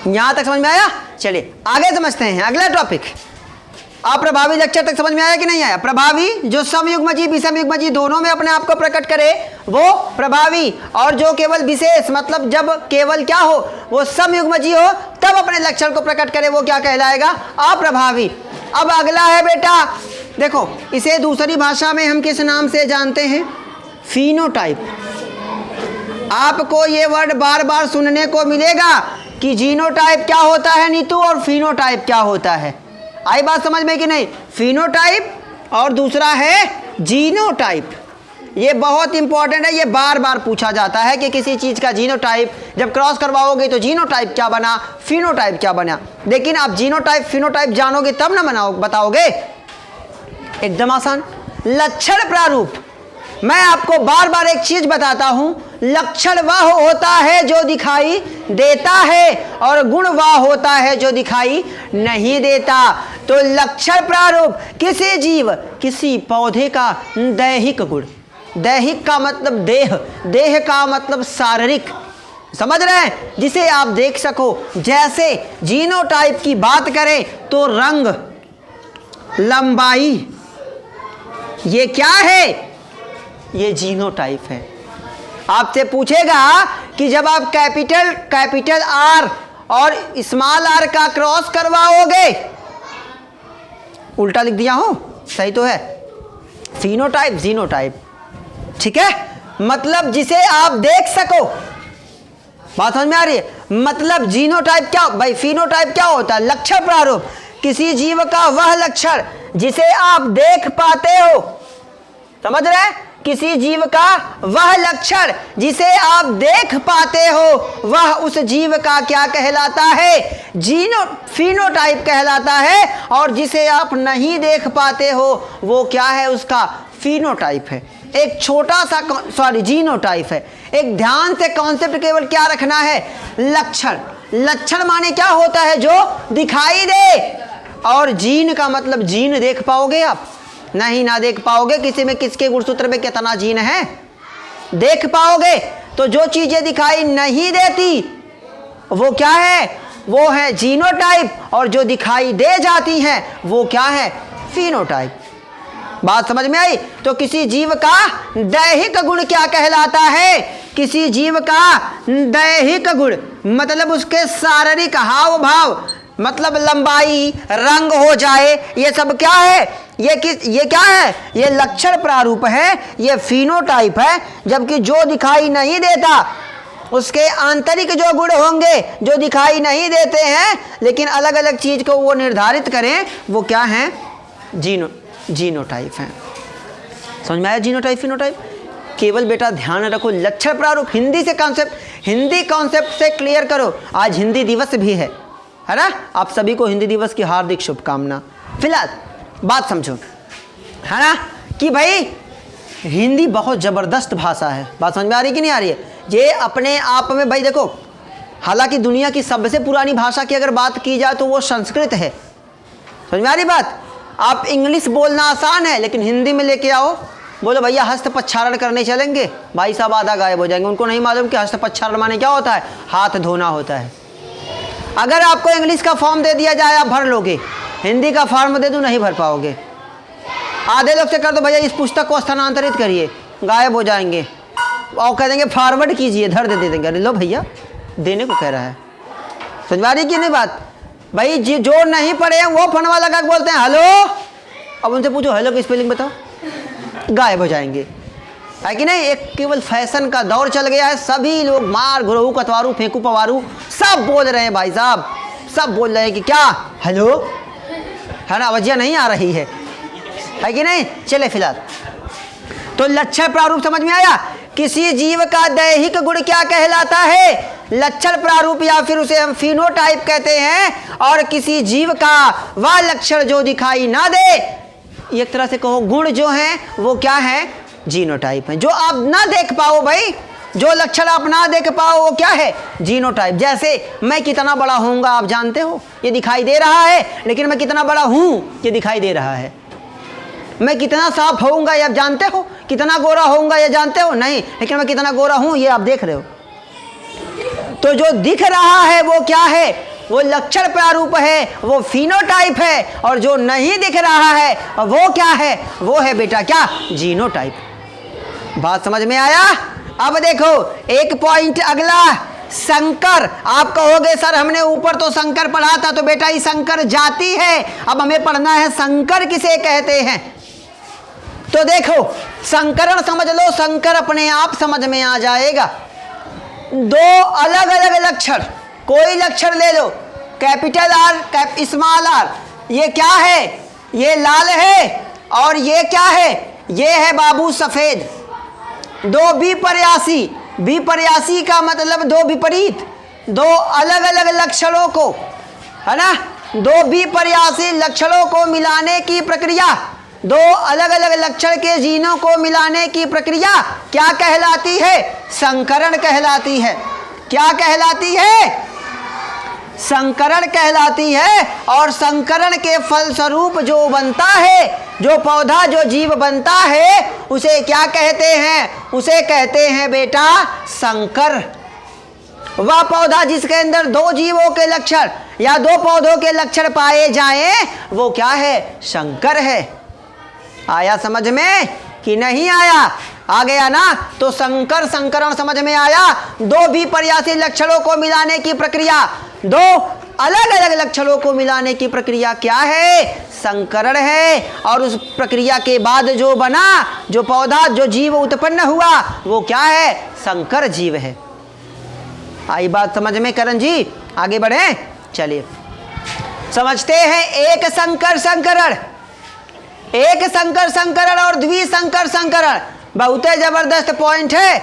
यहां तक समझ में आया? चलिए आगे समझते हैं अगला टॉपिक। अप्रभावी लक्षण तक समझ में आया कि नहीं आया? प्रभावी जो समयुग्म जी विषम युग्म जी दोनों में अपने आप को प्रकट करे वो प्रभावी, और जो केवल विशेष, मतलब जब केवल क्या हो? वो समयुग्म जी हो तब अपने लक्षण को प्रकट करे, वो क्या कहलाएगा? अप्रभावी। अब अगला है बेटा, देखो इसे दूसरी भाषा में हम किस नाम से जानते हैं? फिनोटाइप। आपको ये वर्ड बार बार सुनने को मिलेगा कि जीनोटाइप क्या होता है नीतू और फिनोटाइप क्या होता है। आई बात समझ में कि नहीं? फिनोटाइप और दूसरा है जीनोटाइप। ये बहुत इंपॉर्टेंट है, ये बार बार पूछा जाता है कि किसी चीज़ का जीनोटाइप जब क्रॉस करवाओगे तो जीनोटाइप क्या बना, फिनोटाइप क्या बना। लेकिन आप जीनोटाइप फिनोटाइप जानोगे तब ना बताओगे। एकदम आसान। लक्षण प्रारूप, मैं आपको बार बार एक चीज बताता हूं, लक्षण वह होता है जो दिखाई देता है और गुण वह होता है जो दिखाई नहीं देता। तो लक्षण प्रारूप किसी जीव, किसी पौधे का दैहिक गुण, दैहिक का मतलब देह, देह का मतलब शारीरिक, समझ रहे हैं, जिसे आप देख सको। जैसे जीनोटाइप की बात करें तो रंग, लंबाई, ये क्या है? ये जीनोटाइप है। आपसे पूछेगा कि जब आप कैपिटल आर और स्मॉल आर का क्रॉस करवाओगे, उल्टा लिख दिया हो, सही तो है, फिनोटाइप जीनोटाइप, ठीक है, मतलब जिसे आप देख सको। बात समझ में आ रही है? मतलब जीनोटाइप क्या भाई, फिनोटाइप क्या होता है? लक्षण प्रारूप, किसी जीव का वह लक्षण जिसे आप देख पाते हो, समझ रहे हैं? किसी जीव का वह लक्षण जिसे आप देख पाते हो, वह उस जीव का क्या कहलाता है? फिनोटाइप कहलाता है। और जिसे आप नहीं देख पाते हो वो क्या है? उसका फिनोटाइप है। एक छोटा सा जीनोटाइप है। एक ध्यान से कॉन्सेप्ट केवल क्या रखना है? लक्षण। लक्षण माने क्या होता है? जो दिखाई दे। और जीन का मतलब जीन देख पाओगे आप? नहीं, ना देख पाओगे। किसी में किसके गुणसूत्र में कितना जीन है देख पाओगे। तो जो चीजें दिखाई नहीं देती वो क्या है? वो है जीनोटाइप। और जो दिखाई दे जाती हैं वो क्या है? फिनोटाइप। बात समझ में आई? तो किसी जीव का दैहिक गुण क्या कहलाता है? किसी जीव का दैहिक गुण मतलब उसके शारीरिक हाव भाव, मतलब लंबाई, रंग हो जाए, ये सब क्या है? ये क्या है? ये लक्षण प्रारूप है, ये फिनोटाइप है। जबकि जो दिखाई नहीं देता उसके आंतरिक जो गुण होंगे जो दिखाई नहीं देते हैं लेकिन अलग अलग चीज को वो निर्धारित करें, वो क्या है? जीनोटाइप है। समझ में आया? Genotype phenotype. केवल बेटा ध्यान रखो, लक्षण प्रारूप हिंदी से कॉन्सेप्ट, हिंदी कॉन्सेप्ट से क्लियर करो। आज हिंदी दिवस भी है ना? आप सभी को हिंदी दिवस की हार्दिक शुभकामना। फिलहाल बात समझो, है ना, कि भाई हिंदी बहुत ज़बरदस्त भाषा है। बात समझ में आ रही कि नहीं आ रही है? ये अपने आप में भाई देखो, हालांकि दुनिया की सबसे पुरानी भाषा की अगर बात की जाए तो वो संस्कृत है। समझ में आ रही बात? आप इंग्लिश बोलना आसान है लेकिन हिंदी में लेके आओ, बोलो भैया हस्तपच्छारण करने चलेंगे, भाई साहब आधा गायब हो जाएंगे। उनको नहीं मालूम कि हस्तपच्छारण माने क्या होता है? हाथ धोना होता है। अगर आपको इंग्लिश का फॉर्म दे दिया जाए आप भर लोगे, हिंदी का फॉर्म दे दूं नहीं भर पाओगे। आधे लोग से कर दो भैया इस पुस्तक को स्थानांतरित करिए, गायब हो जाएंगे और कह देंगे फॉरवर्ड कीजिए, धर दे देंगे। अरे लो भैया, देने को कह रहा है। समझ आ रही कि नहीं बात? भाई जो नहीं पढ़े हैं वो फनवा लगा के बोलते हैं हेलो, अब उनसे पूछो हेलो की स्पेलिंग बताओ, गायब हो जाएंगे, है कि नहीं? एक केवल फैशन का दौर चल गया है। सभी लोग मार घुरहू कतवारू फेंकू पवारू सब बोल रहे हैं भाई साहब, सब बोल रहे हैं कि क्या हेलो, है ना? आवाज़ नहीं आ रही है कि नहीं? चले फिलहाल तो लक्षण प्रारूप समझ में आया? किसी जीव का दैहिक गुण क्या कहलाता है? लक्षण प्रारूप, या फिर उसे हम फिनोटाइप कहते हैं। और किसी जीव का वह लक्षण जो दिखाई ना दे, एक तरह से कहो गुण जो हैं वो क्या है? जीनोटाइप है। जो आप ना देख पाओ भाई, जो लक्षण आप ना देख पाओ वो क्या है? जीनोटाइप। जैसे मैं कितना बड़ा होऊंगा आप जानते हो, ये दिखाई दे रहा है, लेकिन मैं कितना बड़ा हूं ये दिखाई दे रहा है। मैं कितना साफ होऊंगा ये आप जानते हो, कितना गोरा होऊंगा ये जानते हो नहीं, लेकिन मैं कितना गोरा हूं ये आप देख रहे हो। तो जो दिख रहा है वो क्या है? वो लक्षण प्रारूप है, वो फिनोटाइप है। और जो नहीं दिख रहा है वो क्या है? वो है बेटा क्या? जीनोटाइप। बात समझ में आया? अब देखो एक पॉइंट अगला, संकर। आप कहोगे सर हमने ऊपर तो संकर पढ़ा था, तो बेटा ये संकर जाति है, अब हमें पढ़ना है संकर किसे कहते हैं। तो देखो संकरण समझ लो, संकर अपने आप समझ में आ जाएगा। दो अलग अलग लक्षण कोई लक्षण ले लो, कैपिटल आर स्मॉल आर, ये क्या है? ये लाल है और ये क्या है? ये है बाबू सफेद। दो विपर्यासी, विपर्यासी का मतलब दो विपरीत, दो अलग अलग लक्षणों को, है ना, दो विपर्यासी लक्षणों को मिलाने की प्रक्रिया, दो अलग अलग लक्षण के जीनों को मिलाने की प्रक्रिया क्या कहलाती है? संकरण कहलाती है। क्या कहलाती है? संकरण कहलाती है। और संकरण के फलस्वरूप जो बनता है, जो पौधा, जो जीव बनता है, उसे क्या कहते हैं? उसे कहते हैं बेटा संकर। वह पौधा जिसके अंदर दो जीवों के लक्षण या दो पौधों के लक्षण पाए जाएं, वो क्या है? संकर है। आया समझ में कि नहीं आया? आ गया ना? तो संकर संकरण समझ में आया। दो विपर्यासी लक्षणों को मिलाने की प्रक्रिया, दो अलग अलग लक्षणों को मिलाने की प्रक्रिया क्या है? संकरण है। और उस प्रक्रिया के बाद जो बना, जो पौधा, जो जीव उत्पन्न हुआ, वो क्या है? संकर जीव है। आई बात समझ में करण जी? आगे बढ़े, चलिए समझते हैं। एक संकर संकरण, एक संकर संकरण और द्विसंकर संकरण बहुत जबरदस्त पॉइंट है।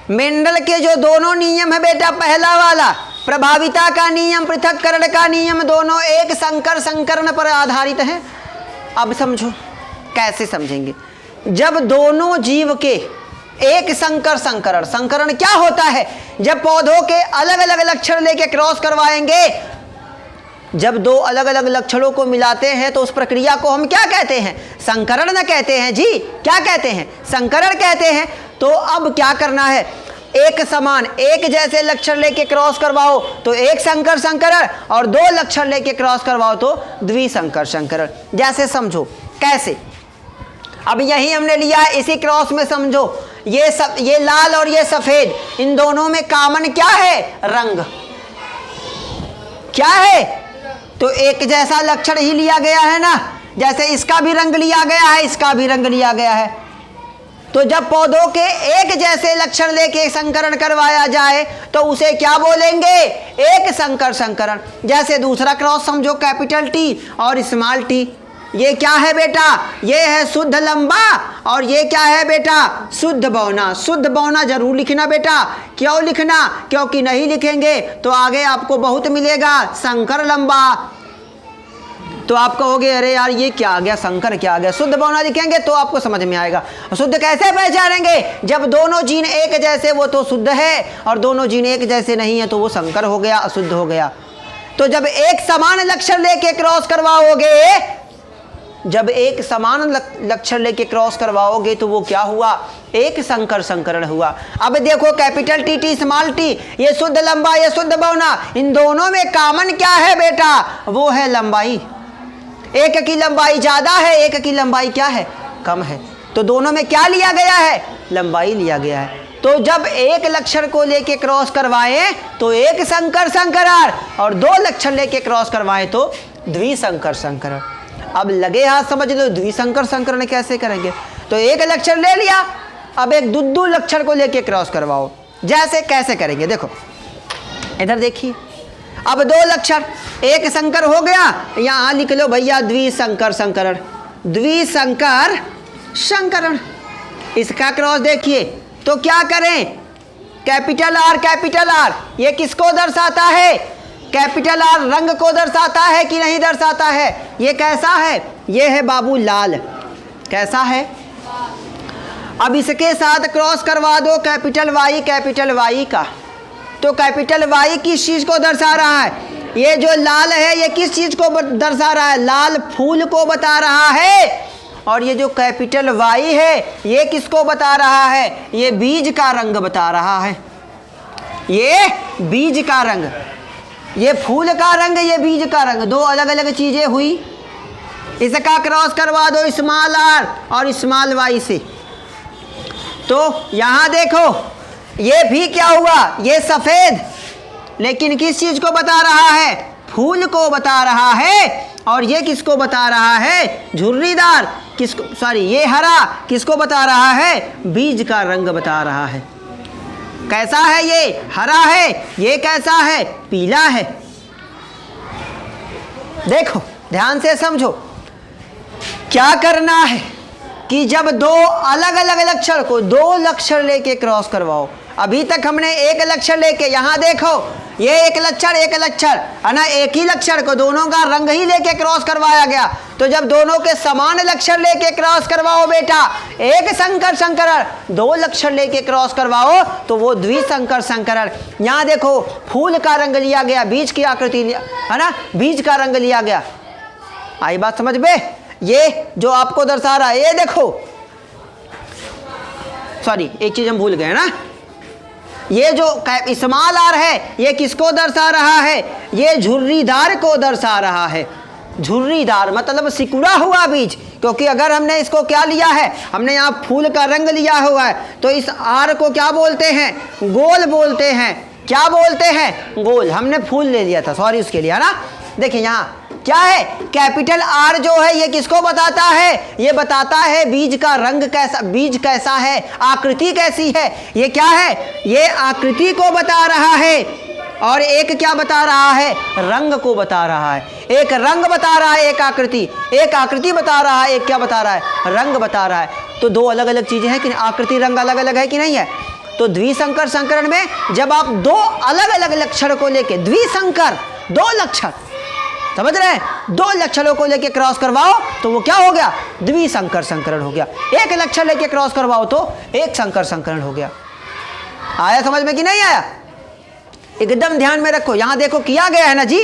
मेंडल के जो दोनों नियम है बेटा, पहला वाला प्रभाविता का नियम, पृथक्करण का नियम, दोनों एक संकर संकरण पर आधारित हैं। अब समझो कैसे समझेंगे। जब दोनों जीव के एक संकर संकरण, संकरण क्या होता है? जब पौधों के अलग अलग लक्षण लेके क्रॉस करवाएंगे, जब दो अलग अलग लक्षणों को मिलाते हैं तो उस प्रक्रिया को हम क्या कहते हैं? संकरण न कहते हैं जी। क्या कहते हैं? संकरण कहते हैं। तो अब क्या करना है? एक समान, एक जैसे लक्षण लेके क्रॉस करवाओ तो एक संकर संकरण, और दो लक्षण लेके क्रॉस करवाओ तो द्विसंकर संकरण। जैसे समझो कैसे? अब यही हमने लिया, इसी क्रॉस में समझो, ये लाल और ये सफेद, इन दोनों में कॉमन क्या है? रंग। क्या है? तो एक जैसा लक्षण ही लिया गया है ना। जैसे इसका भी रंग लिया गया है, इसका भी रंग लिया गया है। तो जब पौधों के एक जैसे लक्षण लेके संकरण करवाया जाए तो उसे क्या बोलेंगे? एक संकर संकरण। जैसे दूसरा क्रॉस समझो, कैपिटल टी और स्मॉल टी। ये क्या है बेटा? ये है शुद्ध लंबा और ये क्या है बेटा? शुद्ध बौना। शुद्ध बौना जरूर लिखना बेटा। क्यों लिखना? क्योंकि नहीं लिखेंगे तो आगे आपको बहुत मिलेगा संकर लंबा, तो आप कहोगे अरे यार ये क्या आ गया, संकर क्या आ गया। शुद्ध बौना लिखेंगे तो आपको समझ में आएगा। शुद्ध कैसे पहचानेंगे? जब दोनों जीन एक जैसे वो तो शुद्ध है, और दोनों जीन एक जैसे नहीं है तो वो संकर हो गया, अशुद्ध हो गया। तो जब एक समान लक्षण लेके क्रॉस करवाओगे, जब एक समान लक्षण लेके क्रॉस करवाओगे तो वो क्या हुआ? एक संकर संकरण हुआ। अब देखो capital T, T small T, ये शुद्ध लंबा, ये शुद्ध बौना, इन दोनों में कॉमन क्या है बेटा? वो है लंबाई। एक की लंबाई ज्यादा है, एक की लंबाई क्या है? कम है। तो दोनों में क्या लिया गया है? लंबाई लिया गया है। तो जब एक लक्षण को लेके क्रॉस करवाएं तो एक संकर संकरण, और दो लक्षण लेके क्रॉस करवाएं तो द्विसंकर संकरण। अब लगे हाथ समझ लो द्विसंकर संकरण कैसे करेंगे। तो एक लक्षण ले लिया, अब एक दो लक्षण को लेके क्रॉस करवाओ। जैसे कैसे करेंगे देखो, इधर देखिए। अब दो लक्षण, एक संकर हो गया, यहां लिख लो भैया द्विसंकर संकरण, द्विसंकर संकरण। इसका क्रॉस देखिए तो क्या करें? कैपिटल आर, ये किसको दर्शाता है? कैपिटल आर रंग को दर्शाता है कि नहीं दर्शाता है? ये कैसा है? ये है बाबू लाल। कैसा है? अब इसके साथ क्रॉस करवा दो कैपिटल वाई का, तो कैपिटल वाई किस चीज को दर्शा रहा है? ये जो लाल है ये किस चीज को दर्शा रहा है? लाल फूल को बता रहा है। और ये जो कैपिटल वाई है ये किसको बता रहा है? ये बीज का रंग बता रहा है। ये बीज का रंग, ये फूल का रंग, ये बीज का रंग, दो अलग अलग चीजें हुई। इसका क्रॉस करवा दो स्मॉल आर और स्मॉल वाई से, तो यहां देखो ये भी क्या हुआ? ये सफेद, लेकिन किस चीज को बता रहा है? फूल को बता रहा है। और ये किसको बता रहा है? झुर्रीदार, किसको, सॉरी ये हरा, किसको बता रहा है? बीज का रंग बता रहा है। कैसा है ये? हरा है। ये कैसा है? पीला है। देखो ध्यान से समझो, क्या करना है कि जब दो अलग अलग लक्षण को दो लक्षण लेके क्रॉस करवाओ। अभी तक हमने एक लक्षण लेके, यहां देखो ये एक लक्षण है ना, एक ही लक्षण को दोनों का रंग ही लेके क्रॉस करवाया गया। तो जब दोनों के समान लक्षण लेके क्रॉस करवाओ बेटा, एक संकर संकरण, दो लक्षण लेके क्रॉस करवाओ तो वो द्विसंकर संकरण। यहां देखो फूल का रंग लिया गया, बीज की आकृति लिया है ना, बीज का रंग लिया गया। आई बात समझ में? ये जो आपको दर्शा रहा है, ये देखो, सॉरी एक चीज हम भूल गए ना, ये जो स्मॉल आर है ये किसको दर्शा रहा है? ये झुर्रीदार को दर्शा रहा है। झुर्रीदार मतलब सिकुड़ा हुआ बीज, क्योंकि अगर हमने इसको क्या लिया है, हमने यहाँ फूल का रंग लिया हुआ है, तो इस आर को क्या बोलते हैं? गोल बोलते हैं। क्या बोलते हैं? गोल। हमने फूल ले लिया था, सॉरी उसके लिए, है ना। देखिए यहाँ क्या है, कैपिटल आर जो है ये किसको बताता है? ये बताता है बीज का रंग कैसा, बीज कैसा है, आकृति कैसी है। ये क्या है? ये आकृति को बता रहा है। और एक क्या बता रहा है? रंग को बता रहा है। एक रंग बता रहा है, एक आकृति, एक आकृति बता रहा है, एक क्या बता रहा है? रंग बता रहा है। तो दो अलग अलग चीजें हैं कि आकृति रंग अलग अलग है कि नहीं है? तो द्विसंकर संकरण में जब आप दो अलग अलग लक्षण को लेके, द्विसंकर दो लक्षण, समझ रहे हैं, दो लक्षणों को लेके क्रॉस करवाओ तो वो क्या हो गया? द्विसंकर संकरण हो गया। एक लक्षण लेके क्रॉस करवाओ तो एक संकर संकरण हो गया। आया समझ में कि नहीं आया? एकदम ध्यान में रखो। यहां देखो किया गया है ना जी,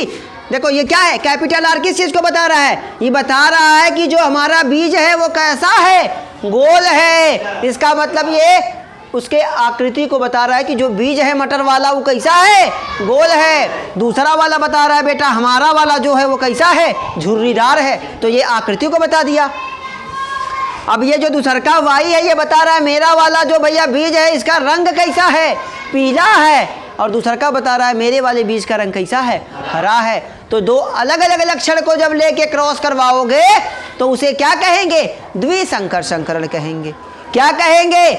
देखो ये क्या है? कैपिटल आर किस चीज को बता रहा है? ये बता रहा है कि जो हमारा बीज है वो कैसा है? गोल है। इसका मतलब ये उसके आकृति को बता रहा है कि जो बीज है मटर वाला वो कैसा है? गोल है। दूसरा वाला बता रहा है बेटा हमारा वाला जो है वो कैसा है? झुर्रीदार है। तो ये आकृति को बता दिया। अब ये जो दूसरा का वाई है ये बता रहा है मेरा वाला जो भैया बीज है इसका रंग कैसा है? पीला है। और दूसरा का बता रहा है मेरे वाले बीज का रंग कैसा है? हरा है। तो दो अलग अलग लक्षण को जब लेके क्रॉस करवाओगे तो उसे क्या कहेंगे? द्विसंकर संकरण कहेंगे। क्या कहेंगे?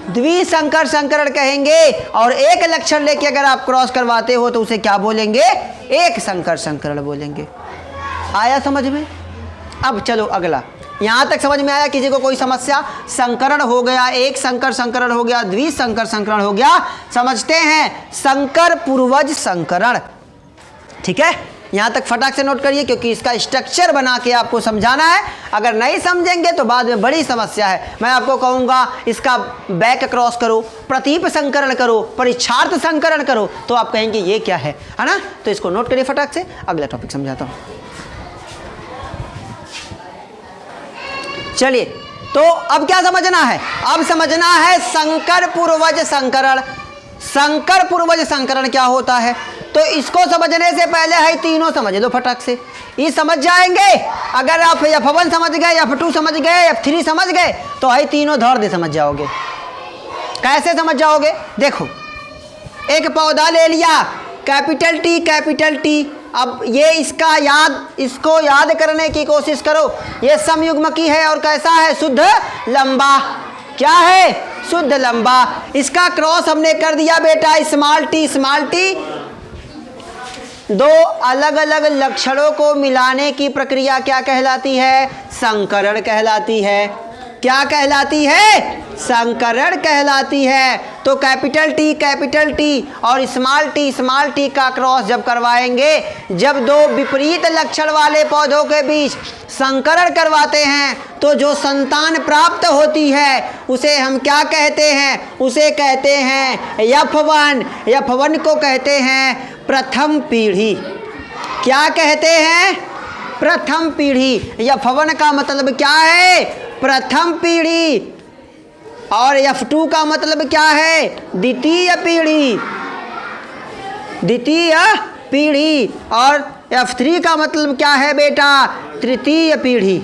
द्विसंकर संकरण कहेंगे। और एक लक्षण लेके अगर आप क्रॉस करवाते हो तो उसे क्या बोलेंगे? एक संकर संकरण बोलेंगे। आया समझ में? अब चलो अगला, यहां तक समझ में आया? किसी को कोई समस्या? संकरण हो गया, एक संकर संकरण हो गया, द्विसंकर संकरण हो गया। समझते हैं संकर पूर्वज संकरण। ठीक है, यहां तक फटाक से नोट करिए क्योंकि इसका स्ट्रक्चर बना के आपको समझाना है। अगर नहीं समझेंगे तो बाद में बड़ी समस्या है। मैं आपको कहूंगा इसका बैक क्रॉस करो, प्रतीप संकरण करो, परीक्षार्थ संकरण करो, तो आप कहेंगे ये क्या है ना। तो इसको नोट करिए फटाक से। अगला टॉपिक समझाता हूं। चलिए, तो अब क्या समझना है? अब समझना है संकर पूर्वज संकरण। संकर पूर्वज संकरण क्या होता है? तो इसको समझने से पहले है तीनों समझ लो फटाक से। ये समझ जाएंगे। अगर आप F1 समझ गए, F2 समझ गए, F3 समझ गए तो है तीनों धौर दे समझ जाओगे। कैसे समझ जाओगे? देखो, एक पौधा ले लिया, कैपिटल टी कैपिटल टी। अब ये इसको याद करने की कोशिश करो। ये समयुग्मकी है और कैसा है? शुद्ध लंबा। क्या है? शुद्ध लंबा। इसका क्रॉस हमने कर दिया बेटा स्मॉल टी स्मॉल टी। दो अलग अलग लक्षणों को मिलाने की प्रक्रिया क्या कहलाती है? संकरण कहलाती है। क्या कहलाती है? संकरण कहलाती है। तो कैपिटल टी और स्मॉल टी का क्रॉस जब करवाएंगे, जब दो विपरीत लक्षण वाले पौधों के बीच संकरण करवाते हैं तो जो संतान प्राप्त होती है उसे हम क्या कहते हैं? उसे कहते हैं F1। F1 को कहते हैं प्रथम पीढ़ी। क्या कहते हैं? प्रथम पीढ़ी। F1 का मतलब क्या है? प्रथम पीढ़ी। और F2 का मतलब क्या है? द्वितीय पीढ़ी। द्वितीय पीढ़ी। और F3 का मतलब क्या है बेटा? तृतीय पीढ़ी।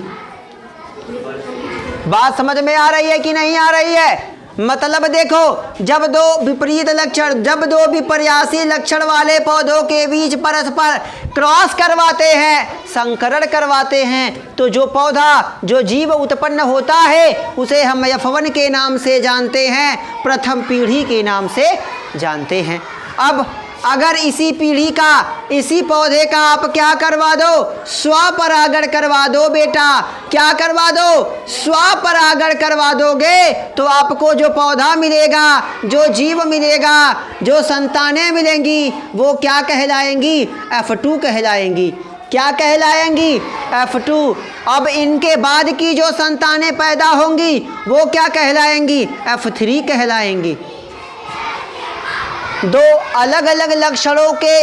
बात समझ में आ रही है कि नहीं आ रही है? मतलब देखो, जब दो विपरीत लक्षण, जब दो विपर्यासी लक्षण वाले पौधों के बीच परस्पर क्रॉस करवाते हैं, संकरण करवाते हैं, तो जो पौधा, जो जीव उत्पन्न होता है उसे हम F1 के नाम से जानते हैं, प्रथम पीढ़ी के नाम से जानते हैं। अब अगर इसी पीढ़ी का, इसी पौधे का आप क्या करवा दो, स्वपरागण करवा दो बेटा। क्या करवा दो, स्वपरागण करवा दोगे तो आपको जो पौधा मिलेगा, जो जीव मिलेगा, जो संतानें मिलेंगी, वो क्या कहलाएंगी, F2 कहलाएंगी। क्या कहलाएंगी, F2। अब इनके बाद की जो संतानें पैदा होंगी वो क्या कहलाएंगी, F3 कहलाएंगी। दो अलग अलग लक्षणों के,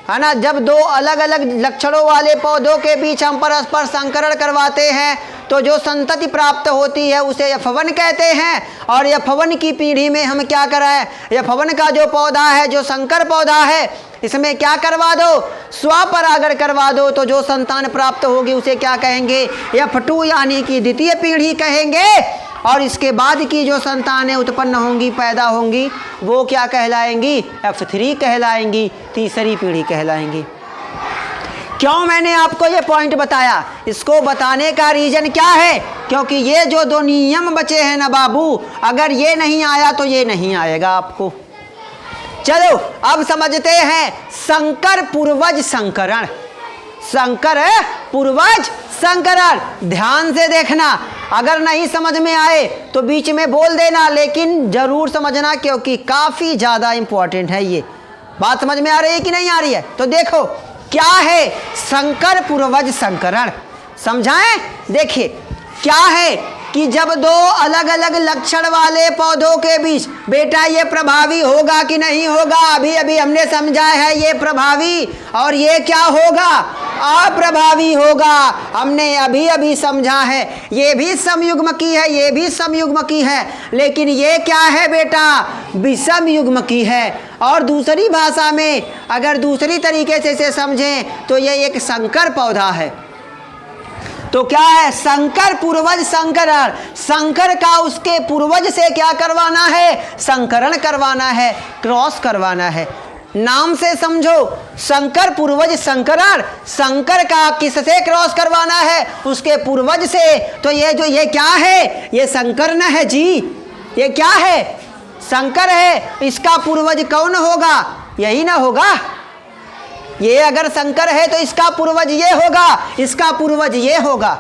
है ना, जब दो अलग अलग लक्षणों वाले पौधों के बीच हम परस्पर संकरण करवाते हैं तो जो संतति प्राप्त होती है उसे F1 कहते हैं। और F1 की पीढ़ी में हम क्या कराएं, F1 का जो पौधा है, जो संकर पौधा है, इसमें क्या करवा दो, स्वपरागण करवा दो तो जो संतान प्राप्त होगी उसे क्या कहेंगे, F2 यानी कि द्वितीय पीढ़ी कहेंगे। और इसके बाद की जो संतानें उत्पन्न होंगी, पैदा होंगी, वो क्या कहलाएंगी, F3 कहलाएंगी, तीसरी पीढ़ी कहलाएंगी। क्यों मैंने आपको ये पॉइंट बताया, इसको बताने का रीजन क्या है, क्योंकि ये जो दो नियम बचे हैं ना बाबू, अगर ये नहीं आया तो ये नहीं आएगा आपको। चलो अब समझते हैं संकर पूर्वज संकरण। संकर पूर्वज संकरण, ध्यान से देखना, अगर नहीं समझ में आए तो बीच में बोल देना, लेकिन जरूर समझना क्योंकि काफी ज्यादा इंपॉर्टेंट है ये बात। समझ में आ रही है कि नहीं आ रही है, तो देखो क्या है संकर पूर्वज संकरण, समझाएं। देखिए क्या है कि जब दो अलग अलग लक्षण वाले पौधों के बीच, बेटा ये प्रभावी होगा कि नहीं होगा, अभी अभी हमने समझा है ये प्रभावी, और ये क्या होगा, अप्रभावी होगा, हमने अभी अभी समझा है। ये भी समयुग्म की है, ये भी समयुग्म की है, लेकिन ये क्या है बेटा, विषम युग्म की है। और दूसरी भाषा में अगर दूसरी तरीके से इसे समझें तो ये एक संकर पौधा है। तो क्या है, संकर पूर्वज संकरण, संकर का उसके पूर्वज से क्या करवाना है, संकरण करवाना है, क्रॉस करवाना है। नाम से समझो, संकर पूर्वज संकरण, संकर का किससे क्रॉस करवाना है, उसके पूर्वज से। तो ये क्या है, ये संकर न है जी, ये क्या है, संकर है। इसका पूर्वज कौन होगा, यही ना होगा। ये अगर संकर है तो इसका पूर्वज ये होगा, इसका पूर्वज ये होगा।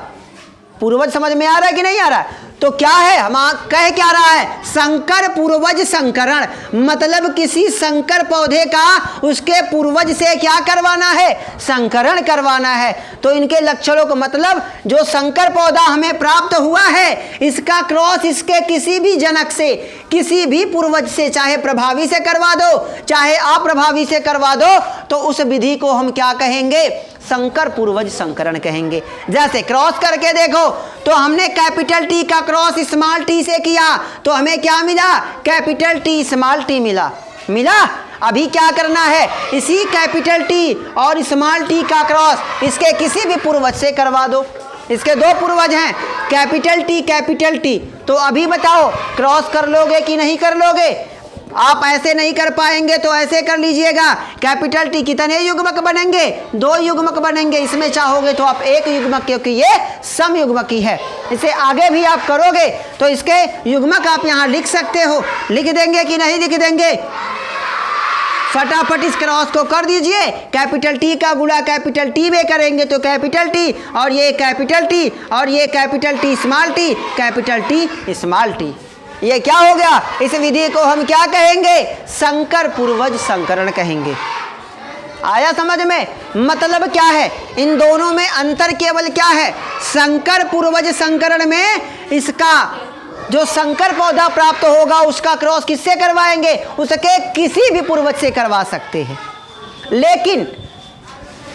पूर्वज समझ में आ रहा है कि नहीं आ रहा है? तो क्या है, हम कह क्या रहा है, संकर पूर्वज संकरण, मतलब किसी संकर पौधे का उसके पूर्वज से क्या करवाना है, संकरण करवाना है। तो इनके लक्षणों का मतलब जो संकर पौधा हमें प्राप्त हुआ है, इसका क्रॉस इसके किसी भी जनक से, किसी भी पूर्वज से, चाहे प्रभावी से करवा दो चाहे अप्रभावी से करवा दो, तो उस विधि को हम क्या कहेंगे, संकर पूर्वज संकरण कहेंगे। जैसे क्रॉस करके देखो तो हमने कैपिटल टी का क्रॉस स्मॉल टी से किया तो हमें क्या मिला, कैपिटल टी स्मॉल टी मिला। अभी क्या करना है, इसी कैपिटल टी और स्मॉल टी का क्रॉस इसके किसी भी पूर्वज से करवा दो। इसके दो पूर्वज हैं, कैपिटल टी। तो अभी बताओ क्रॉस कर लोगे कि नहीं कर लोगे? आप ऐसे नहीं कर पाएंगे तो ऐसे कर लीजिएगा। कैपिटल टी कितने युग्मक बनेंगे, दो युग्मक बनेंगे। इसमें चाहोगे तो आप एक युग्मक, क्योंकि ये सम युग्मक ही है। इसे आगे भी आप करोगे तो इसके युग्मक आप यहाँ लिख सकते हो। लिख देंगे कि नहीं लिख देंगे? फटाफट इस क्रॉस को कर दीजिए। कैपिटल टी का गुणा कैपिटल टी में करेंगे तो कैपिटल टी, और ये कैपिटल टी, और ये capital T small T, capital T small T. ये क्या हो गया, इस विधि को हम क्या कहेंगे, संकर पूर्वज संकरण कहेंगे। आया समझ में? मतलब क्या है, इन दोनों में अंतर केवल क्या है, संकर पूर्वज संकरण में इसका जो संकर पौधा प्राप्त होगा उसका क्रॉस किससे करवाएंगे, उसके किसी भी पूर्वज से करवा सकते हैं। लेकिन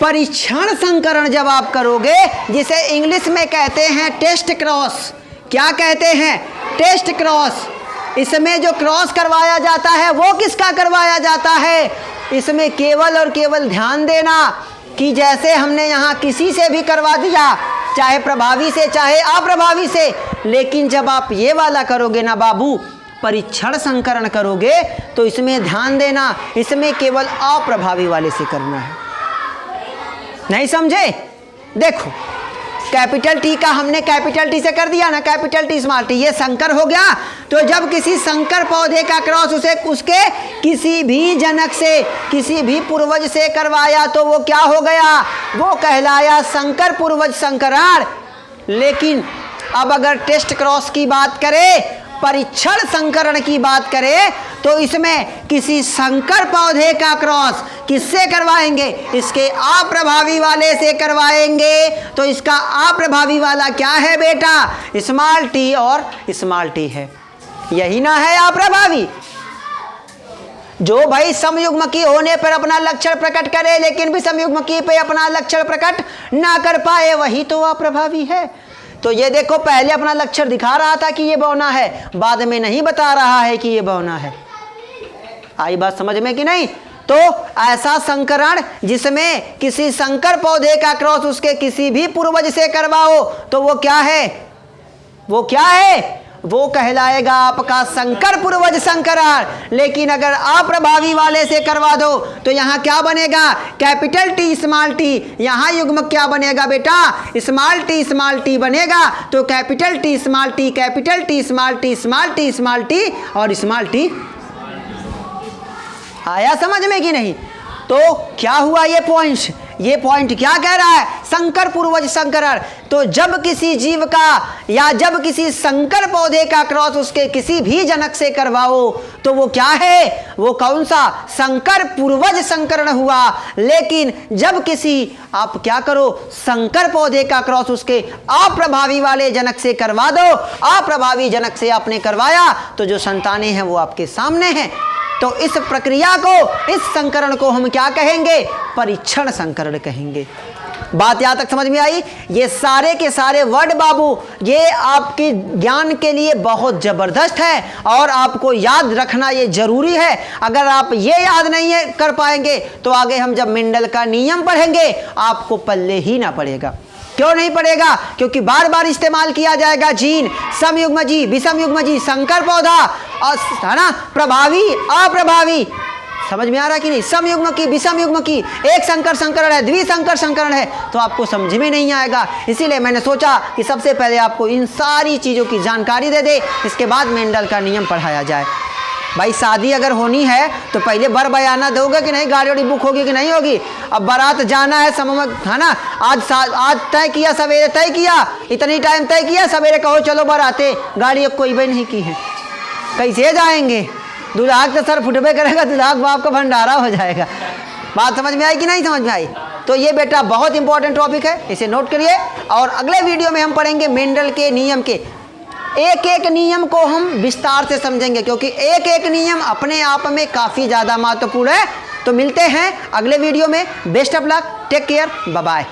परीक्षण संकरण जब आप करोगे, जिसे इंग्लिश में कहते हैं टेस्ट क्रॉस, क्या कहते हैं, टेस्ट क्रॉस, इसमें जो क्रॉस करवाया जाता है वो किसका करवाया जाता है, इसमें केवल और केवल ध्यान देना कि जैसे हमने यहाँ किसी से भी करवा दिया, चाहे प्रभावी से चाहे अप्रभावी से, लेकिन जब आप ये वाला करोगे ना बाबू, परीक्षण संकरण करोगे, तो इसमें ध्यान देना, इसमें केवल अप्रभावी वाले से करना है। नहीं समझे? देखो कैपिटल टी का हमने कैपिटल टी से कर दिया ना, कैपिटल टी स्मॉल टी, ये संकर हो गया। तो जब किसी संकर पौधे का क्रॉस उसे उसके किसी भी जनक से, किसी भी पूर्वज से करवाया तो वो क्या हो गया, वो कहलाया संकर पूर्वज संकरण। लेकिन अब अगर टेस्ट क्रॉस की बात करें, परीक्षण संकरण की बात करें, तो इसमें किसी संकर पौधे का क्रॉस किससे करवाएंगे, इसके अप्रभावी वाले से करवाएंगे। तो इसका अप्रभावी वाला क्या है बेटा, स्मॉल टी और स्मॉल टी है, यही ना है अप्रभावी। जो भाई समयुग्मकी होने पर अपना लक्षण प्रकट करे लेकिन भी समयुग्मकी पे अपना लक्षण प्रकट ना कर पाए, वही तो अप्रभावी है। तो ये देखो, पहले अपना लक्षण दिखा रहा था कि ये बौना है, बाद में नहीं बता रहा है कि ये बौना है। आई बात समझ में कि नहीं। तो ऐसा संकरण जिसमें किसी संकर पौधे का क्रॉस उसके किसी भी पूर्वज से करवाओ तो वो क्या है, वो क्या है, वो कहलाएगा आपका संकर पूर्वज संकरण। लेकिन अगर अप्रभावी वाले से करवा दो तो यहाँ क्या बनेगा, कैपिटल टी स्मॉल टी, यहाँ युग्मक क्या बनेगा बेटा, स्मॉल टी बनेगा। तो capital T small T, capital T small T, small T small T और स्मॉल टी। आया समझ में कि नहीं। तो क्या हुआ, ये पॉइंट क्या कह रहा है, संकर पूर्वज संकरण। तो जब किसी जीव का या जब किसी संकर पौधे का क्रॉस उसके किसी भी जनक से करवाओ तो वो क्या है, वो कौन सा, संकर पूर्वज संकरण हुआ। लेकिन जब किसी आप क्या करो, संकर पौधे का क्रॉस उसके अप्रभावी वाले जनक से करवा दो, अप्रभावी जनक से आपने करवाया तो जो संतानें हैं वो आपके सामने हैं। तो इस प्रक्रिया को, इस संकरण को हम क्या कहेंगे, परीक्षण संकरण कहेंगे। बात यहाँ तक समझ में आई। ये सारे के सारे वर्ड बाबू ये आपके ज्ञान के लिए बहुत ज़बरदस्त है और आपको याद रखना ये जरूरी है। अगर आप ये याद नहीं है कर पाएंगे तो आगे हम जब मेंडल का नियम पढ़ेंगे आपको पल्ले ही ना पड़ेगा। क्यों नहीं पड़ेगा, क्योंकि बार बार इस्तेमाल किया जाएगा जीन, समयुग्मजी, विषमयुग्मजी, संकर पौधा और है ना, प्रभावी अप्रभावी। समझ में आ रहा कि नहीं, समयुग्मकी विषमयुग्मकी, एक संकर संकरण है, द्विसंकर संकरण है, तो आपको समझ में नहीं आएगा। इसीलिए मैंने सोचा कि सबसे पहले आपको इन सारी चीज़ों की जानकारी दे दे, इसके बाद मेंडल का नियम पढ़ाया जाए। भाई शादी अगर होनी है तो पहले बर बयाना दोगे कि नहीं, गाड़ी वाड़ी बुक होगी कि नहीं होगी। अब बारात जाना है समय है ना, आज तय किया, सवेरे तय किया, इतनी टाइम तय किया, सवेरे कहो चलो बाराते, गाड़ी अब कोई भी नहीं की है, कैसे जाएंगे। दुल्हाक तो सर फुटबे करेगा, दुल्हाक बाप का भंडारा हो जाएगा। बात समझ में आई कि नहीं समझ में आई। तो ये बेटा बहुत इंपॉर्टेंट टॉपिक है, इसे नोट करिए। और अगले वीडियो में हम पढ़ेंगे मेंडल के नियम के एक एक नियम को हम विस्तार से समझेंगे, क्योंकि एक एक नियम अपने आप में काफ़ी ज़्यादा महत्वपूर्ण है। तो मिलते हैं अगले वीडियो में। Best of luck, take care, bye bye.